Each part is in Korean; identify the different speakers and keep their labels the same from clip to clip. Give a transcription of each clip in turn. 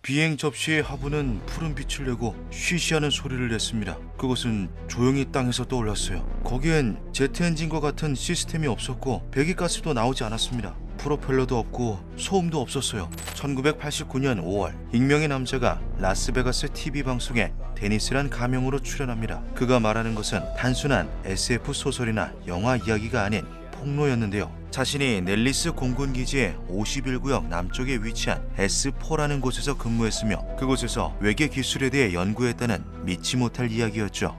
Speaker 1: 비행 접시의 하부는 푸른 빛을 내고 쉬쉬하는 소리를 냈습니다. 그것은 조용히 땅에서 떠올랐어요. 거기엔 제트 엔진과 같은 시스템이 없었고 배기가스도 나오지 않았습니다. 프로펠러도 없고 소음도 없었어요. 1989년 5월 익명의 남자가 라스베가스 TV 방송에 데니스란 가명으로 출연합니다. 그가 말하는 것은 단순한 SF 소설이나 영화 이야기가 아닌 폭로였는데요. 자신이 넬리스 공군기지의 51구역 남쪽에 위치한 S4라는 곳에서 근무했으며 그곳에서 외계 기술에 대해 연구했다는 믿지 못할 이야기였죠.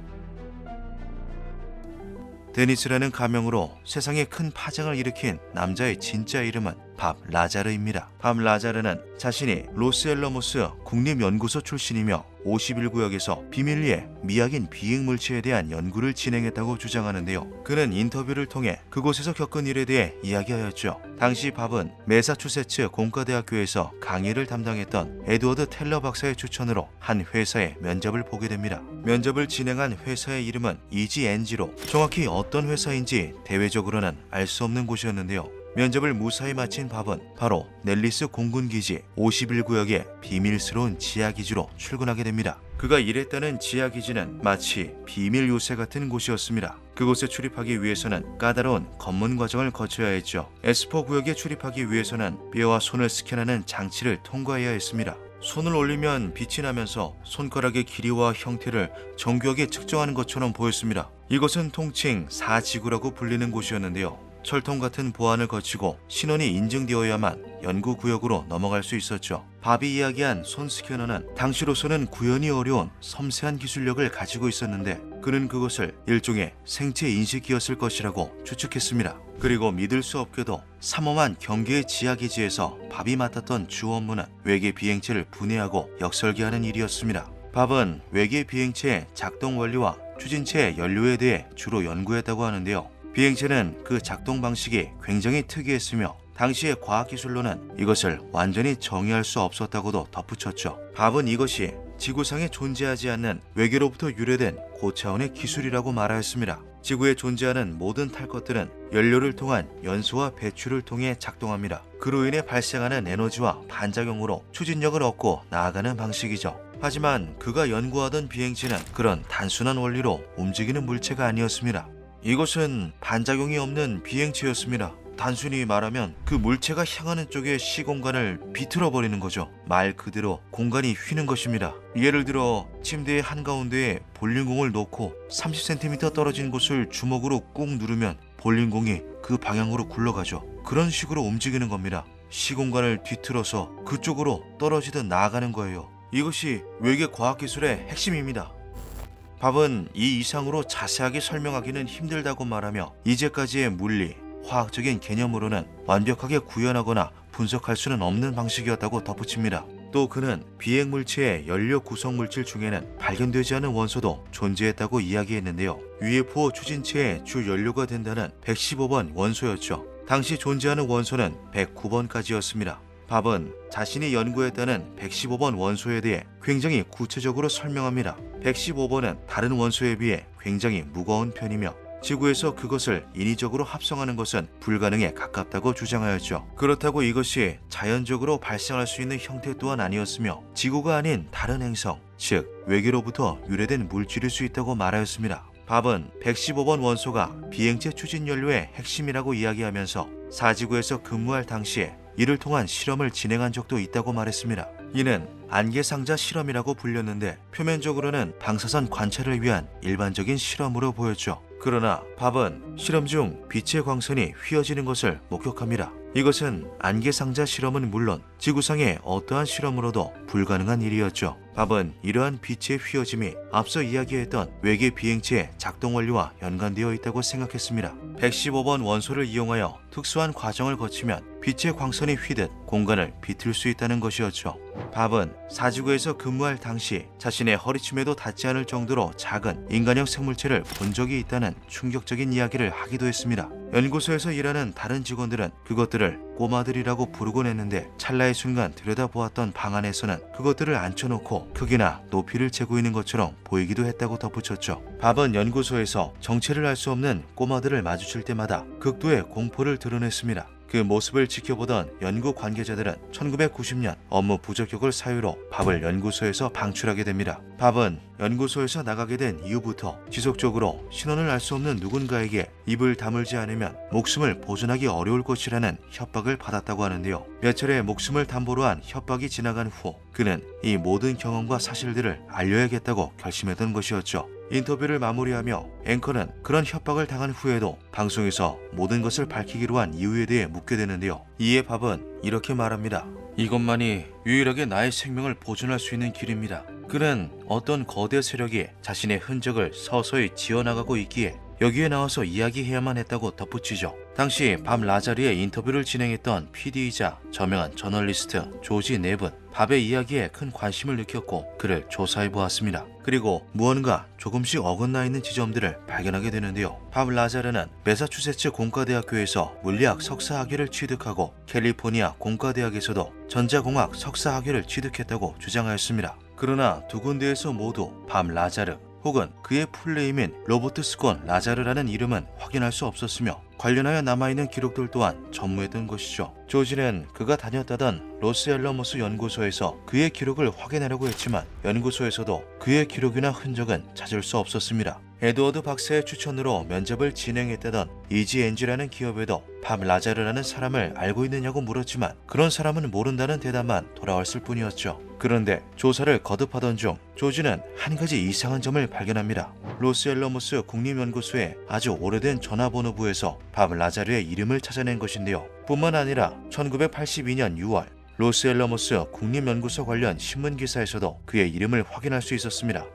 Speaker 1: 데니스라는 가명으로 세상에 큰 파장을 일으킨 남자의 진짜 이름은 밥 라자르입니다. 밥 라자르는 자신이 로스앨러모스 국립연구소 출신이며 51구역에서 비밀리에 미약인 비행물체에 대한 연구를 진행했다고 주장하는데요. 그는 인터뷰를 통해 그곳에서 겪은 일에 대해 이야기하였죠. 당시 밥은 매사추세츠 공과대학교에서 강의를 담당했던 에드워드 텔러 박사의 추천으로 한 회사에 면접을 보게 됩니다. 면접을 진행한 회사의 이름은 EGNG로 정확히 어떤 회사인지 대외적으로는 알 수 없는 곳이었는데요. 면접을 무사히 마친 밥은 바로 넬리스 공군기지 51구역의 비밀스러운 지하기지로 출근하게 됩니다. 그가 일했다는 지하기지는 마치 비밀 요새 같은 곳이었습니다. 그곳에 출입하기 위해서는 까다로운 검문 과정을 거쳐야 했죠. S4 구역에 출입하기 위해서는 뼈와 손을 스캔하는 장치를 통과해야 했습니다. 손을 올리면 빛이 나면서 손가락의 길이와 형태를 정교하게 측정하는 것처럼 보였습니다. 이곳은 통칭 4지구라고 불리는 곳이었는데요. 철통 같은 보안을 거치고 신원이 인증되어야만 연구구역으로 넘어갈 수 있었죠. 밥이 이야기한 손 스캐너는 당시로서는 구현이 어려운 섬세한 기술력을 가지고 있었는데 그는 그것을 일종의 생체 인식기였을 것이라고 추측했습니다. 그리고 믿을 수 없게도 삼엄한 경계의 지하기지에서 밥이 맡았던 주 업무는 외계 비행체를 분해하고 역설계하는 일이었습니다. 밥은 외계 비행체의 작동 원리와 추진체 연료에 대해 주로 연구했다고 하는데요. 비행체는 그 작동 방식이 굉장히 특이했으며 당시의 과학기술로는 이것을 완전히 정의할 수 없었다고도 덧붙였죠. 밥은 이것이 지구상에 존재하지 않는 외계로부터 유래된 고차원의 기술이라고 말하였습니다. 지구에 존재하는 모든 탈 것들은 연료를 통한 연소와 배출을 통해 작동합니다. 그로 인해 발생하는 에너지와 반작용으로 추진력을 얻고 나아가는 방식이죠. 하지만 그가 연구하던 비행체는 그런 단순한 원리로 움직이는 물체가 아니었습니다. 이것은 반작용이 없는 비행체였습니다. 단순히 말하면 그 물체가 향하는 쪽의 시공간을 비틀어버리는 거죠. 말 그대로 공간이 휘는 것입니다. 예를 들어 침대의 한가운데에 볼링공을 놓고 30cm 떨어진 곳을 주먹으로 꾹 누르면 볼링공이 그 방향으로 굴러가죠. 그런 식으로 움직이는 겁니다. 시공간을 뒤틀어서 그쪽으로 떨어지듯 나아가는 거예요. 이것이 외계 과학기술의 핵심입니다. 밥은 이 이상으로 자세하게 설명하기는 힘들다고 말하며 이제까지의 물리, 화학적인 개념으로는 완벽하게 구현하거나 분석할 수는 없는 방식이었다고 덧붙입니다. 또 그는 비행물체의 연료 구성물질 중에는 발견되지 않은 원소도 존재했다고 이야기했는데요. UFO 추진체의 주 연료가 된다는 115번 원소였죠. 당시 존재하는 원소는 109번까지였습니다. 밥은 자신이 연구했다는 115번 원소에 대해 굉장히 구체적으로 설명합니다. 115번은 다른 원소에 비해 굉장히 무거운 편이며 지구에서 그것을 인위적으로 합성하는 것은 불가능에 가깝다고 주장하였죠. 그렇다고 이것이 자연적으로 발생할 수 있는 형태 또한 아니었으며 지구가 아닌 다른 행성, 즉 외계로부터 유래된 물질일 수 있다고 말하였습니다. 밥은 115번 원소가 비행체 추진 연료의 핵심이라고 이야기하면서 사지구에서 근무할 당시에 이를 통한 실험을 진행한 적도 있다고 말했습니다. 이는 안개상자 실험이라고 불렸는데 표면적으로는 방사선 관찰을 위한 일반적인 실험으로 보였죠. 그러나 밥은 실험 중 빛의 광선이 휘어지는 것을 목격합니다. 이것은 안개상자 실험은 물론 지구상의 어떠한 실험으로도 불가능한 일이었죠. 밥은 이러한 빛의 휘어짐이 앞서 이야기했던 외계 비행체의 작동 원리와 연관되어 있다고 생각했습니다. 115번 원소를 이용하여 특수한 과정을 거치면 빛의 광선이 휘듯 공간을 비틀 수 있다는 것이었죠. 밥은 사지구에서 근무할 당시 자신의 허리춤에도 닿지 않을 정도로 작은 인간형 생물체를 본 적이 있다는 충격적인 이야기를 하기도 했습니다. 연구소에서 일하는 다른 직원들은 그것들을 꼬마들이라고 부르곤 했는데 찰나의 순간 들여다보았던 방 안에서는 그것들을 앉혀놓고 크기나 높이를 재고 있는 것처럼 보이기도 했다고 덧붙였죠. 밥은 연구소에서 정체를 알 수 없는 꼬마들을 마주칠 때마다 극도의 공포를 드러냈습니다. 그 모습을 지켜보던 연구 관계자들은 1990년 업무 부적격을 사유로 밥을 연구소에서 방출하게 됩니다. 밥은 연구소에서 나가게 된 이후부터 지속적으로 신원을 알 수 없는 누군가에게 입을 다물지 않으면 목숨을 보존하기 어려울 것이라는 협박을 받았다고 하는데요. 몇 차례 목숨을 담보로 한 협박이 지나간 후 그는 이 모든 경험과 사실들을 알려야겠다고 결심했던 것이었죠. 인터뷰를 마무리하며 앵커는 그런 협박을 당한 후에도 방송에서 모든 것을 밝히기로 한 이유에 대해 묻게 되는데요. 이에 밥은 이렇게 말합니다. 이것만이 유일하게 나의 생명을 보존할 수 있는 길입니다. 그는 어떤 거대 세력이 자신의 흔적을 서서히 지어나가고 있기에 여기에 나와서 이야기해야만 했다고 덧붙이죠. 당시 밥 라자르의 인터뷰를 진행했던 PD이자 저명한 저널리스트 조지 넵은 밥의 이야기에 큰 관심을 느꼈고 그를 조사해보았습니다. 그리고 무언가 조금씩 어긋나 있는 지점들을 발견하게 되는데요. 밥 라자르는 매사추세츠 공과대학교에서 물리학 석사학위를 취득하고 캘리포니아 공과대학에서도 전자공학 석사학위를 취득했다고 주장하였습니다. 그러나 두 군데에서 모두 밥 라자르 혹은 그의 풀네임인 로버트 스콘 라자르라는 이름은 확인할 수 없었으며 관련하여 남아있는 기록들 또한 전무했던 것이죠. 조지는 그가 다녔다던 로스앨러머스 연구소에서 그의 기록을 확인하려고 했지만 연구소에서도 그의 기록이나 흔적은 찾을 수 없었습니다. 에드워드 박사의 추천으로 면접을 진행했다던 EGNG라는 기업에도 밥 라자르라는 사람을 알고 있느냐고 물었지만 그런 사람은 모른다는 대답만 돌아왔을 뿐이었죠. 그런데 조사를 거듭하던 중 조지는 한 가지 이상한 점을 발견합니다. 로스앨러머스 국립연구소의 아주 오래된 전화번호부에서 밥 라자르의 이름을 찾아낸 것인데요. 뿐만 아니라 1982년 6월 로스앨러머스 국립연구소 관련 신문기사에서도 그의 이름을 확인할 수 있었습니다.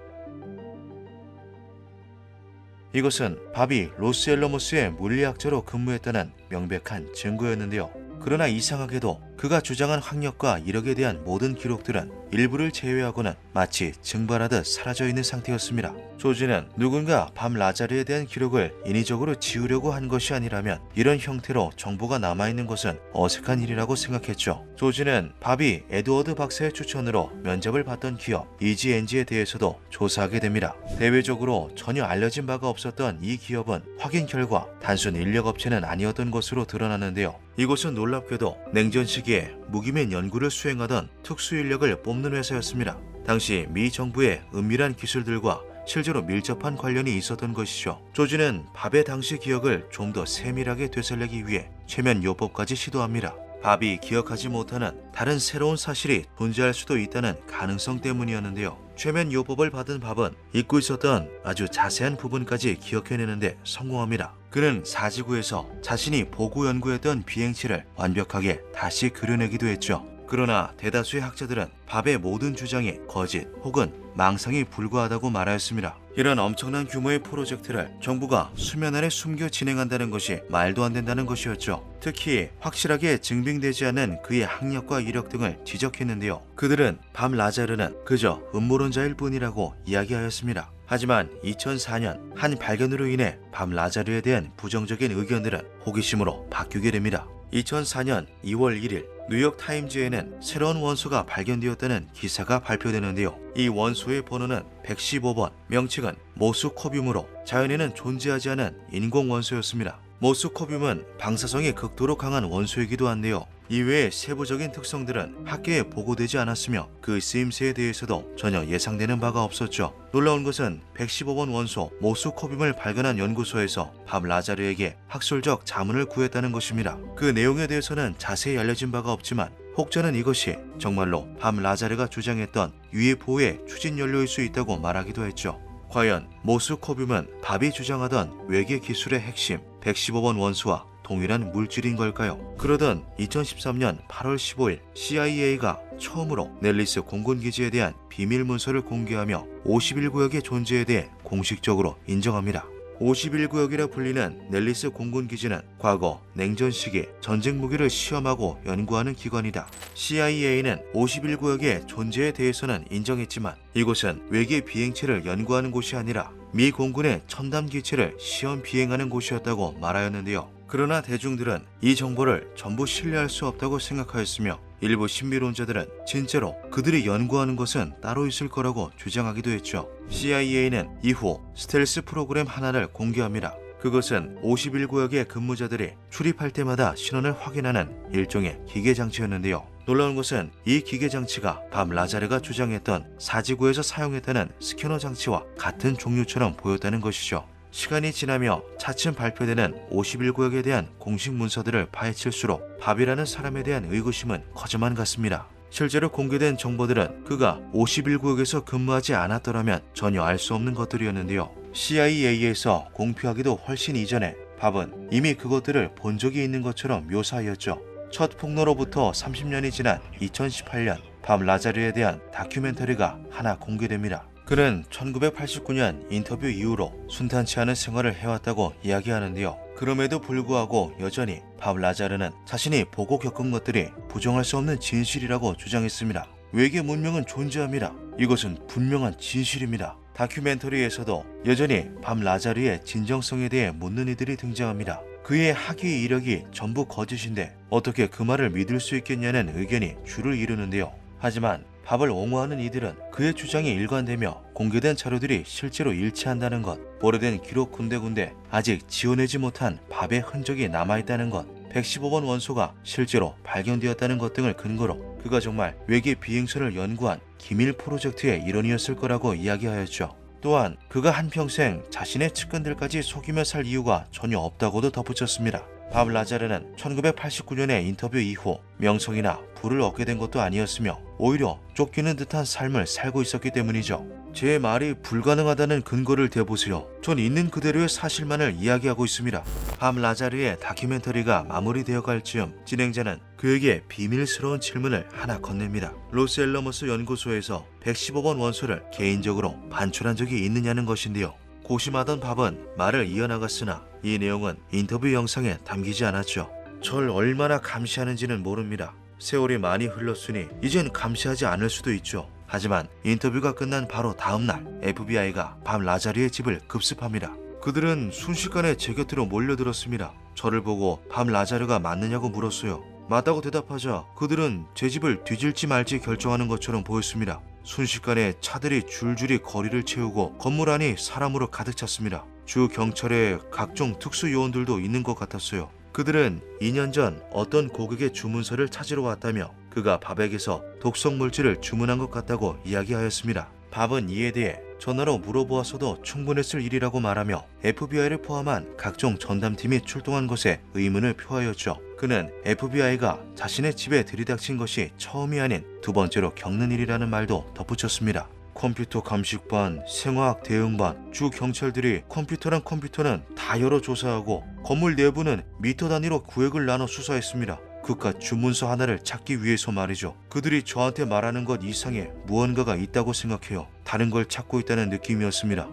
Speaker 1: 이것은 밥이 로스앨러머스의 물리학자로 근무했다는 명백한 증거였는데요. 그러나 이상하게도 그가 주장한 학력과 이력에 대한 모든 기록들은 일부를 제외하고는 마치 증발하듯 사라져 있는 상태였습니다. 조지는 누군가 밥 라자르에 대한 기록을 인위적으로 지우려고 한 것이 아니라면 이런 형태로 정보가 남아있는 것은 어색한 일이라고 생각했죠. 조지는 밥이 에드워드 박사의 추천으로 면접을 받던 기업 EGNG에 대해서도 조사하게 됩니다. 대외적으로 전혀 알려진 바가 없었던 이 기업은 확인 결과 단순 인력업체는 아니었던 것으로 드러나는데요. 이곳은 놀랍게도 냉전 시기에 무기면 연구를 수행하던 특수인력을 뽑는 회사였습니다. 당시 미 정부의 은밀한 기술들과 실제로 밀접한 관련이 있었던 것이죠. 조지는 밥의 당시 기억을 좀 더 세밀하게 되살리기 위해 최면 요법까지 시도합니다. 밥이 기억하지 못하는 다른 새로운 사실이 존재할 수도 있다는 가능성 때문이었는데요. 최면 요법을 받은 밥은 잊고 있었던 아주 자세한 부분까지 기억해내는데 성공합니다. 그는 사지구에서 자신이 보고 연구했던 비행체를 완벽하게 다시 그려내기도 했죠. 그러나 대다수의 학자들은 밥의 모든 주장이 거짓 혹은 망상이 불과하다고 말하였습니다. 이런 엄청난 규모의 프로젝트를 정부가 수면 아래 숨겨 진행한다는 것이 말도 안 된다는 것이었죠. 특히 확실하게 증빙되지 않은 그의 학력과 이력 등을 지적했는데요. 그들은 밥 라자르는 그저 음모론자일 뿐이라고 이야기하였습니다. 하지만 2004년 한 발견으로 인해 밥 라자르에 대한 부정적인 의견들은 호기심으로 바뀌게 됩니다. 2004년 2월 1일 뉴욕타임즈에는 새로운 원소가 발견되었다는 기사가 발표되는데요. 이 원소의 번호는 115번, 명칭은 모수코뷴으로 자연에는 존재하지 않은 인공원소였습니다. 모수코뷴은 방사성이 극도로 강한 원소이기도 한데요. 이외의 세부적인 특성들은 학계에 보고되지 않았으며 그 쓰임새에 대해서도 전혀 예상되는 바가 없었죠. 놀라운 것은 115번 원소 모수코뷴을 발견한 연구소에서 밥 라자르에게 학술적 자문을 구했다는 것입니다. 그 내용에 대해서는 자세히 알려진 바가 없지만 혹자는 이것이 정말로 밥 라자르가 주장했던 UFO의 추진 연료일 수 있다고 말하기도 했죠. 과연 모수코뷴은 밥이 주장하던 외계 기술의 핵심 115번 원소와 동일한 물질인 걸까요? 그러던 2013년 8월 15일 CIA가 처음으로 넬리스 공군기지에 대한 비밀 문서를 공개하며 51구역의 존재에 대해 공식적으로 인정합니다. 51구역이라 불리는 넬리스 공군기지는 과거 냉전 시기 전쟁 무기를 시험하고 연구하는 기관이다. CIA는 51구역의 존재에 대해서는 인정했지만 이곳은 외계 비행체를 연구하는 곳이 아니라 미 공군의 첨단 기체를 시험 비행하는 곳이었다고 말하였는데요. 그러나 대중들은 이 정보를 전부 신뢰할 수 없다고 생각하였으며 일부 신비론자들은 진짜로 그들이 연구하는 것은 따로 있을 거라고 주장하기도 했죠. CIA는 이후 스텔스 프로그램 하나를 공개합니다. 그것은 51구역의 근무자들이 출입할 때마다 신원을 확인하는 일종의 기계장치였는데요. 놀라운 것은 이 기계장치가 밥 라자르가 주장했던 사지구에서 사용했다는 스캐너 장치와 같은 종류처럼 보였다는 것이죠. 시간이 지나며 차츰 발표되는 51구역에 대한 공식 문서들을 파헤칠수록 밥이라는 사람에 대한 의구심은 커져만 갔습니다. 실제로 공개된 정보들은 그가 51구역에서 근무하지 않았더라면 전혀 알 수 없는 것들이었는데요. CIA에서 공표하기도 훨씬 이전에 밥은 이미 그것들을 본 적이 있는 것처럼 묘사하였죠. 첫 폭로로부터 30년이 지난 2018년 밥 라자르에 대한 다큐멘터리가 하나 공개됩니다. 그는 1989년 인터뷰 이후로 순탄치 않은 생활을 해왔다고 이야기하는데요. 그럼에도 불구하고 여전히 밥 라자르는 자신이 보고 겪은 것들이 부정할 수 없는 진실이라고 주장했습니다. 외계 문명은 존재합니다. 이것은 분명한 진실입니다. 다큐멘터리에서도 여전히 밥 라자르의 진정성에 대해 묻는 이들이 등장합니다. 그의 학위 이력이 전부 거짓인데 어떻게 그 말을 믿을 수 있겠냐는 의견이 줄을 이루는데요. 하지만 밥을 옹호하는 이들은 그의 주장이 일관되며 공개된 자료들이 실제로 일치한다는 것, 오래된 기록 군데군데 아직 지워내지 못한 밥의 흔적이 남아있다는 것, 115번 원소가 실제로 발견되었다는 것 등을 근거로 그가 정말 외계 비행선을 연구한 기밀 프로젝트의 일원이었을 거라고 이야기하였죠. 또한 그가 한평생 자신의 측근들까지 속이며 살 이유가 전혀 없다고도 덧붙였습니다. 밥 라자르는 1989년의 인터뷰 이후 명성이나 부를 얻게 된 것도 아니었으며 오히려 쫓기는 듯한 삶을 살고 있었기 때문이죠. 제 말이 불가능하다는 근거를 대보세요. 전 있는 그대로의 사실만을 이야기하고 있습니다. 밥 라자르의 다큐멘터리가 마무리되어갈 즈음 진행자는 그에게 비밀스러운 질문을 하나 건넵니다. 로스앨러머스 연구소에서 115번 원소를 개인적으로 반출한 적이 있느냐는 것인데요. 고심하던 밥은 말을 이어나갔으나 이 내용은 인터뷰 영상에 담기지 않았죠. 절 얼마나 감시하는지는 모릅니다. 세월이 많이 흘렀으니 이젠 감시하지 않을 수도 있죠. 하지만 인터뷰가 끝난 바로 다음날 FBI가 밥 라자르의 집을 급습합니다. 그들은 순식간에 제 곁으로 몰려들었습니다. 저를 보고 밥 라자르가 맞느냐고 물었어요. 맞다고 대답하자 그들은 제 집을 뒤질지 말지 결정하는 것처럼 보였습니다. 순식간에 차들이 줄줄이 거리를 채우고 건물 안이 사람으로 가득 찼습니다. 주 경찰의 각종 특수 요원들도 있는 것 같았어요. 그들은 2년 전 어떤 고객의 주문서를 찾으러 왔다며 그가 밥에게서 독성 물질을 주문한 것 같다고 이야기하였습니다. 밥은 이에 대해 전화로 물어보았어도 충분했을 일이라고 말하며 FBI를 포함한 각종 전담팀이 출동한 것에 의문을 표하였죠. 그는 FBI가 자신의 집에 들이닥친 것이 처음이 아닌 두 번째로 겪는 일이라는 말도 덧붙였습니다. 컴퓨터 감식반, 생화학 대응반, 주 경찰들이 컴퓨터랑 컴퓨터는 다 열어 조사하고 건물 내부는 미터 단위로 구획을 나눠 수사했습니다. 그깟 주문서 하나를 찾기 위해서 말이죠. 그들이 저한테 말하는 것 이상의 무언가가 있다고 생각해요. 다른 걸 찾고 있다는 느낌이었습니다.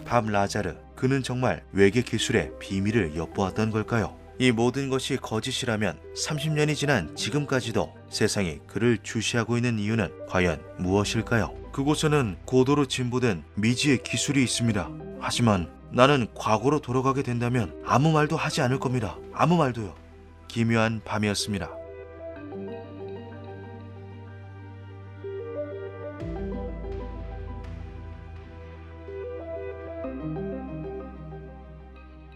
Speaker 1: 밥 라자르, 그는 정말 외계 기술의 비밀을 엿보았던 걸까요? 이 모든 것이 거짓이라면 30년이 지난 지금까지도 세상이 그를 주시하고 있는 이유는 과연 무엇일까요? 그곳에는 고도로 진보된 미지의 기술이 있습니다. 하지만 나는 과거로 돌아가게 된다면 아무 말도 하지 않을 겁니다. 아무 말도요. 기묘한 밤이었습니다.